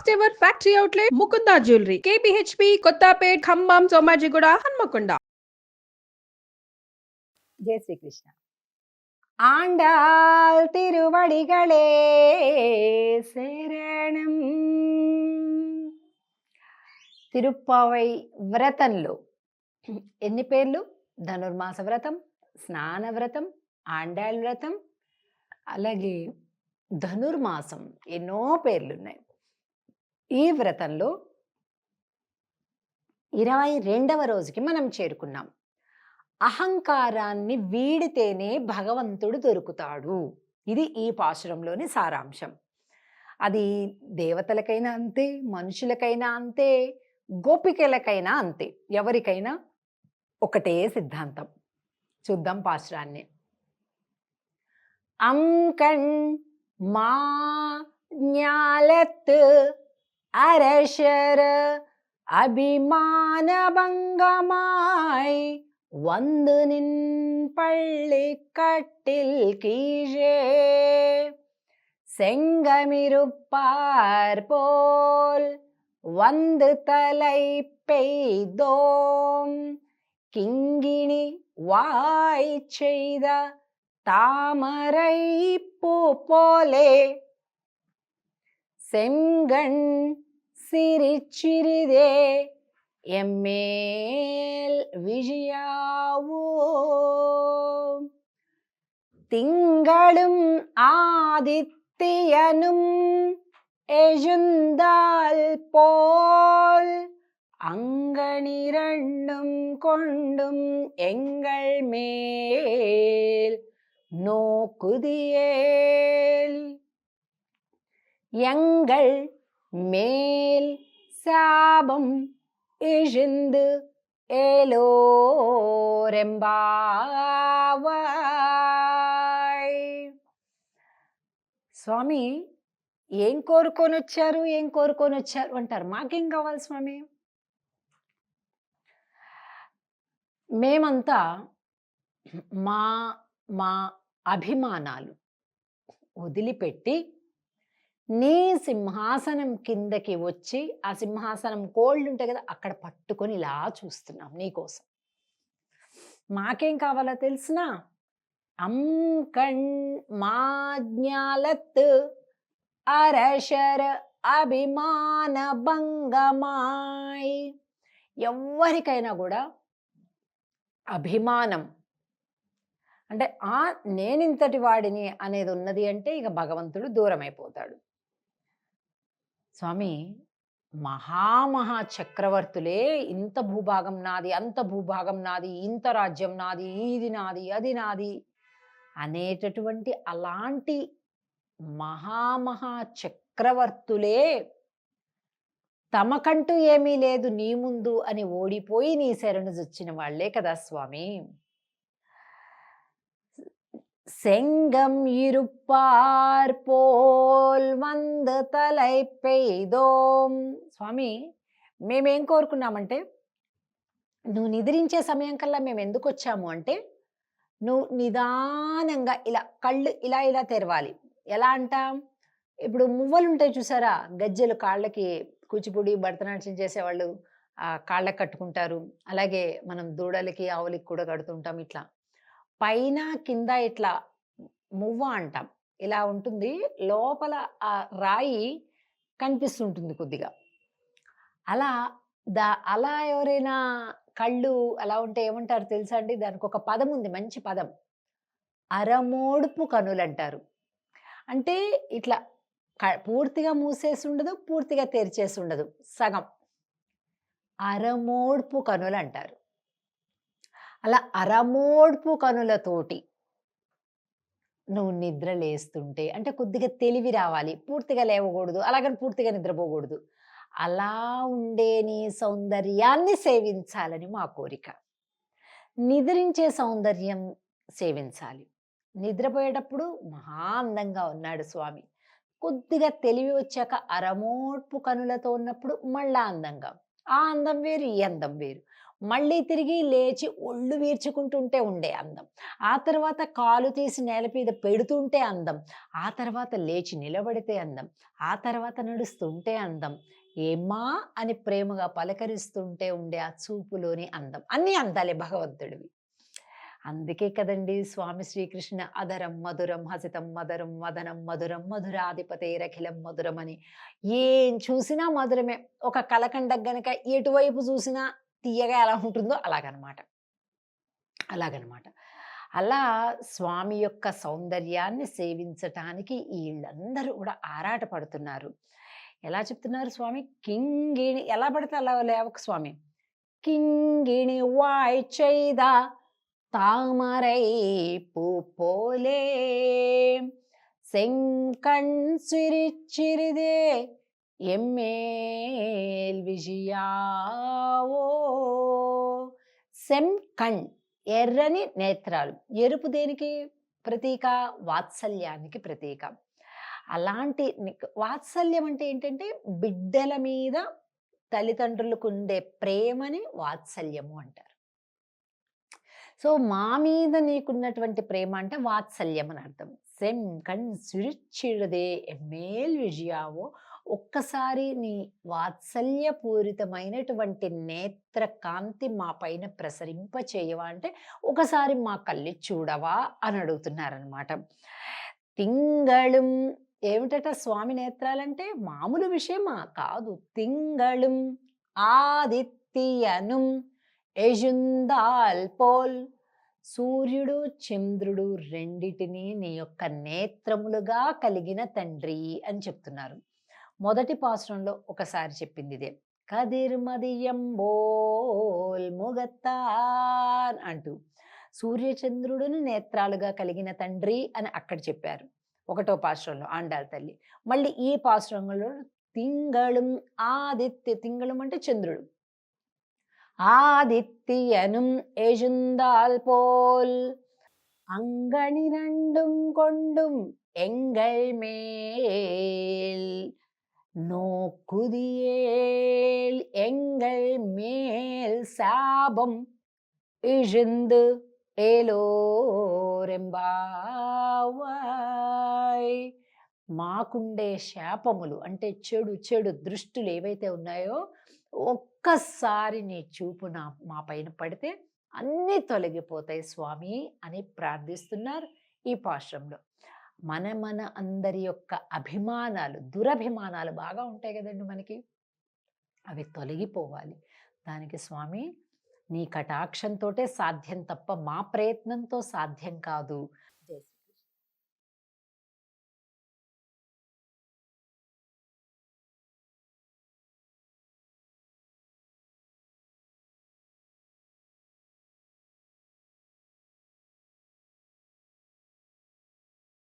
First ever factory outlet Mukunda jewellery KPHB Kothapet Khammam Somajiguda Hanamkonda. జై శ్రీకృష్ణ. ఆండాల్ తిరువడిగళే శరణం. తిరుప్పావై వ్రతంలో ఎన్ని పేర్లు? ధనుర్మాస వ్రతం, స్నాన వ్రతం, ఆండాళ్ వ్రతం, అలాగే ధనుర్మాసం ఎన్నో పేర్లున్నాయి. ఈ వ్రతంలో 22వ రోజుకి మనం చేరుకున్నాం. అహంకారాన్ని వీడితేనే భగవంతుడు దొరుకుతాడు. ఇది ఈ పాశురంలోని సారాంశం. అది దేవతలకైనా అంతే, మనుషులకైనా అంతే, గోపికలకైనా అంతే, ఎవరికైనా ఒకటే సిద్ధాంతం. చూద్దాం పాశురాన్ని. అంకణ్ మా జ్ఞాలత్ அரசர் அபிமான பங்கமாய் வந்து நின் பள்ளி கட்டில் கீழே செங்கமிருப்பார் போல் வந்து தலை பெய்தோம் கிங்கிணி வாய் செய்த தாமரை பூ போலே செங்கண் சிரிச்சிறிதே எம்மேல் விஜயாவோ. திங்களும் ஆதித்யனும் எழுந்தால் போல் அங்கனிரண்டும் கொண்டும் எங்கள் மேல் நோக்குதியேல். எங்கள் மேல் சாபம் இழிந்து ఏలోరెంబావాయ్. స్వామి ఏం కోరుకొని వచ్చారు, ఏం కోరుకొని వచ్చారు అంటారు. మాకేం కావాలి స్వామి? మేమంతా మా మా అభిమానాలు వదిలిపెట్టి నీ సింహాసనం కిందకి వచ్చి, ఆ సింహాసనం కోళ్ళు ఉంటాయి కదా, అక్కడ పట్టుకొని ఇలా చూస్తున్నాం నీకోసం. మాకేం కావాలో తెలిసినా? అంకణ్ మాజ్ఞాలత్ అరశర అభిమాన భంగమాయ్. ఎవరికైనా కూడా అభిమానం అంటే నేనింతటి వాడిని అనేది ఉన్నది అంటే ఇక భగవంతుడు దూరం అయిపోతాడు. స్వామి మహామహా చక్రవర్తులే ఇంత భూభాగం నాది, అంత భూభాగం నాది, ఇంత రాజ్యం నాది, ఇది నాది, అది నాది అనేటటువంటి అలాంటి మహామహా చక్రవర్తులే తమకంటూ ఏమీ లేదు నీ ముందు అని ఓడిపోయి నీ శరణు జొచ్చిన వాళ్లే కదా స్వామి. செங்கம் இருப்பார் போల్ వంద తలై పెయ్దోం. స్వామి మేమేం కోరుకున్నామంటే, నువ్వు నిద్రించే సమయం కల్లా మేము ఎందుకు వచ్చాము అంటే, నువ్వు నిదానంగా ఇలా కళ్ళు ఇలా ఇలా తెరవాలి. ఎలా అంటాం? ఇప్పుడు మువ్వలు ఉంటాయి చూసారా, గజ్జెలు కాళ్ళకి కూచిపూడి భరతనాట్యం చేసేవాళ్ళు కాళ్ళకి కట్టుకుంటారు. అలాగే మనం దూడలకి ఆవులకి కూడా కడుతుంటాం. ఇట్లా పైన కింద ఇట్లా మువ్వ అంటాం. ఇలా ఉంటుంది, లోపల ఆ రాయి కనిపిస్తుంటుంది కొద్దిగా. అలా అలా ఎవరైనా కళ్ళు అలా ఉంటే ఏమంటారు తెలుసా అండి? దానికి ఒక పదం ఉంది, మంచి పదం, అరమోడుపు కనులు అంటారు. అంటే ఇట్లా పూర్తిగా మూసేసి ఉండదు, పూర్తిగా తెరిచేసి ఉండదు, సగం, అరమోడ్పు కనులు అంటారు. అలా అరమోడ్పు కనులతోటి నువ్వు నిద్ర లేస్తుంటే, అంటే కొద్దిగా తెలివి రావాలి, పూర్తిగా లేవకూడదు, అలాగని పూర్తిగా నిద్రపోకూడదు. అలా ఉండే నీ సౌందర్యాన్ని సేవించాలని మా కోరిక. నిద్రించే సౌందర్యం సేవించాలి. నిద్రపోయేటప్పుడు మహా అందంగా ఉన్నాడు స్వామి, కొద్దిగా తెలివి వచ్చాక అరమోడ్పు కనులతో ఉన్నప్పుడు మళ్ళా అందంగా, ఆ అందం వేరు, ఈ అందం వేరు. మళ్ళీ తిరిగి లేచి ఒళ్ళు వీర్చుకుంటుంటే ఉండే అందం. ఆ తర్వాత కాలు తీసి నేల మీద పెడుతుంటే అందం. ఆ తర్వాత లేచి నిలబడితే అందం. ఆ తర్వాత నడుస్తుంటే అందం. ఏమ్మా అని ప్రేమగా పలకరిస్తుంటే ఉండే ఆ చూపులోని అందం. అన్నీ అందాలే భగవంతుడివి. అందుకే కదండీ స్వామి శ్రీకృష్ణ అధరం మధురం హసితం మధురం వదనం మధురం మధురాధిపతేరఖిలం మధురం అని. ఏం చూసినా మధురమే. ఒక కలకండకు గనక ఎటువైపు చూసినా తియ్యగా ఎలా ఉంటుందో అలాగనమాట. అలాగనమాట. అలా స్వామి యొక్క సౌందర్యాన్ని సేవించటానికి ఈళ్ళందరూ కూడా ఆరాటపడుతున్నారు. ఎలా చెప్తున్నారు స్వామి? కింగిణి ఎలా పడితే అలా లేవకు స్వామి. கிங்கிணி வாய்ச் செய்த தாமரை பூ போலே செங்கண் சிரிச்சிறிதே ఎమ్మేల్ విజయావో. సెంకణ్ ఎర్రని నేత్రాలు. ఎరుపు దేనికి ప్రతీక? వాత్సల్యానికి ప్రతీక. అలాంటి వాత్సల్యం అంటే ఏంటంటే బిడ్డల మీద తల్లిదండ్రులకు ఉండే ప్రేమని వాత్సల్యము అంటారు. సో మా మీద నీకున్నటువంటి ప్రేమ అంటే వాత్సల్యం అని అర్థం. సెమ్ కణ్ సురిచ్చిడదే ఎమ్మేల్ విజయావో. ఒక్కసారి నీ వాత్సల్యపూరితమైనటువంటి నేత్ర కాంతి మా పైన ప్రసరింప చేయవా అంటే ఒకసారి మా కళ్ళి చూడవా అని అడుగుతున్నారనమాట. తింగళం ఏమిటట స్వామి నేత్రాలంటే మామూలు విషయమా కాదు. తింగళం ఆదిత్యను ఎజుందాల్ పోల్. సూర్యుడు చంద్రుడు రెండిటిని నీ యొక్క నేత్రములుగా కలిగిన తండ్రి అని చెప్తున్నారు. మొదటి పాసురంలో ఒకసారి చెప్పింది ఇదే. కదిర్మదియంబోల్ ముగత్తాన్ అంటూ సూర్యచంద్రుడును నేత్రాలుగా కలిగిన తండ్రి అని అక్కడ చెప్పారు ఒకటో పాసురంలో ఆండాళ్ తల్లి. మళ్ళీ ఈ పాసురంలో తింగళం ఆదిత్య, తింగళం అంటే చంద్రుడు, ஆதித்தியனும் எழுந்தால் போல் அங்கணி ரெண்டும் கொண்டும் எங்கள் மேல் நோக்குதியேல் எங்கள் மேல் சாபம் இழுந்து ఏలోరెంబావాయ్. మాకుండే శాపములు అంటే చెడు చెడు దృష్టులు ఏవైతే ఉన్నాయో ఒక్కసారి నీ చూపు మా పైన పడితే అన్నీ తొలగిపోతాయి స్వామి అని ప్రార్థిస్తున్నారు ఈ పాశ్రంలో. మన అందరి యొక్క అభిమానాలు, దురభిమానాలు బాగా ఉంటాయి కదండి మనకి, అవి తొలగిపోవాలి. దానికి స్వామి నీ కటాక్షంతోటే సాధ్యం తప్ప మా ప్రయత్నంతో సాధ్యం కాదు